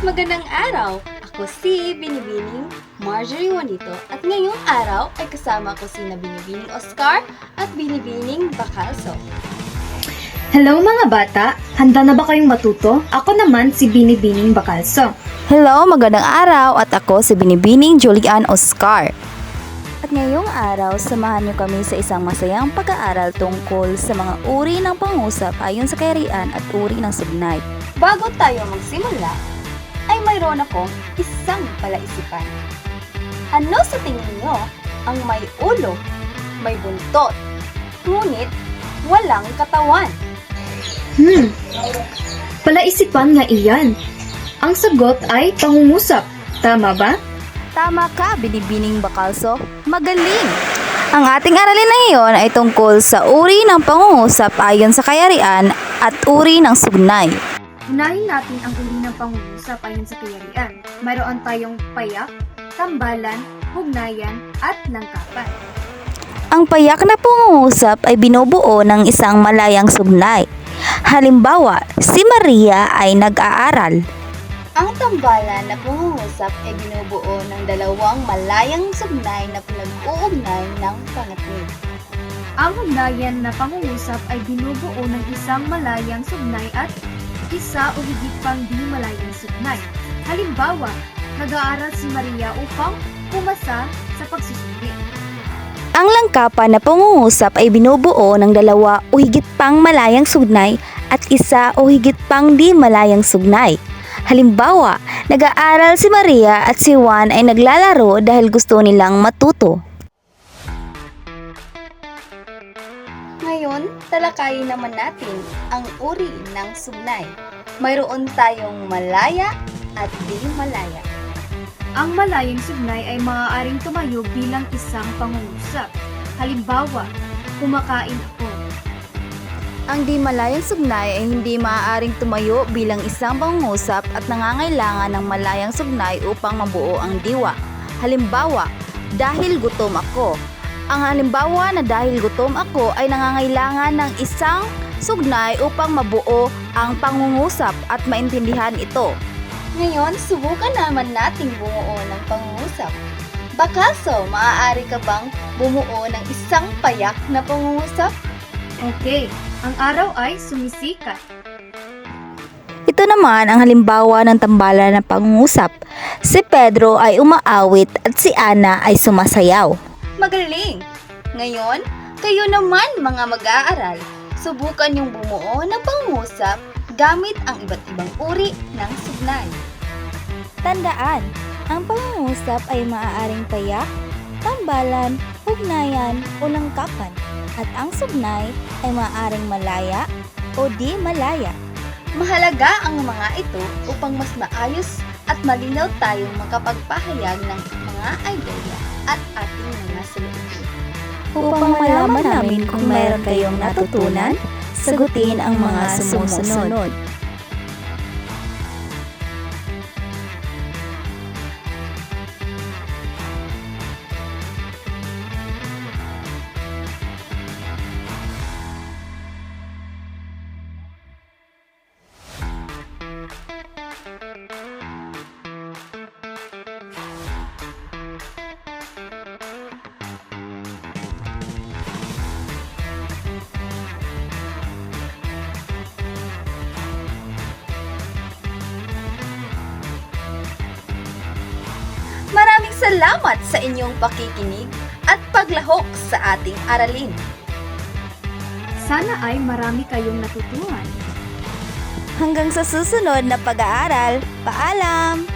Magandang araw! Ako si Binibining Marjorie Juanito at ngayong araw ay kasama ko si Binibining Oscar at Binibining Bacalso. Hello mga bata! Handa na ba kayong matuto? Ako naman si Binibining Bacalso. Hello, magandang araw at ako si Binibining Julian Oscar. At ngayong araw, samahan niyo kami sa isang masayang pag-aaral tungkol sa mga uri ng pangusap ayon sa kaharian at uri ng sugnay. Bago tayo magsimula, ay mayroon akong isang palaisipan. Ano sa tingin niyo ang may ulo, may buntot, ngunit walang katawan? Palaisipan nga iyan. Ang sagot ay pangungusap. Tama ba? Tama ka, Binibining Bacalso. Magaling! Ang ating aralin na iyon ay tungkol sa uri ng pangungusap ayon sa kaharian at uri ng sugnay. Unahin natin ang uri ng pangungusap ayon sa kaharian. Mayroon tayong payak, tambalan, hugnayan, at langkapan. Ang payak na pangungusap ay binubuo ng isang malayang sugnay. Halimbawa, si Maria ay nag-aaral. Ang tambalan na pangungusap ay binubuo ng dalawang malayang sugnay na pinag-uugnay ng pangatid. Ang hugnayan na pangungusap ay binubuo ng isang malayang sugnay at isa o higit pang di malayang sugnay. Halimbawa, nag-aaral si Maria upang pumasa sa pagsusuri. Ang langkapan na pangungusap ay binubuo ng dalawa o higit pang malayang sugnay at isa o higit pang di malayang sugnay. Halimbawa, nag-aaral si Maria at si Juan ay naglalaro dahil gusto nilang matuto. Ngayon, talakayin naman natin ang uri ng sugnay. Mayroon tayong malaya at di malaya. Ang malayang sugnay ay maaaring tumayo bilang isang pangungusap. Halimbawa, kumakain ako. Ang di malayang sugnay ay hindi maaaring tumayo bilang isang pangungusap at nangangailangan ng malayang sugnay upang mabuo ang diwa. Halimbawa, dahil gutom ako. Ang halimbawa na dahil gutom ako ay nangangailangan ng isang sugnay upang mabuo ang pangungusap at maintindihan ito. Ngayon, subukan naman nating bumuo ng pangungusap. Bacalso, maaari ka bang bumuo ng isang payak na pangungusap? Okay, ang araw ay sumisikat. Ito naman ang halimbawa ng tambalan ng pangungusap. Si Pedro ay umaawit at si Ana ay sumasayaw. Magaling! Ngayon, kayo naman mga mag-aaral, subukan yung bumuo ng pangungusap gamit ang iba't ibang uri ng sugnay. Tandaan, ang pangungusap ay maaaring payak, tambalan, hugnayan o langkapan. At ang sugnay ay maaaring malaya o di malaya. Mahalaga ang mga ito upang mas maayos at malinaw tayong makapagpahayag ng mga ideya at ating mga saloobin. Upang malaman namin kung meron kayong natutunan, sagutin ang mga sumusunod. Maraming salamat sa inyong pakikinig at paglahok sa ating aralin. Sana ay marami kayong natutuhan. Hanggang sa susunod na pag-aaral, paalam!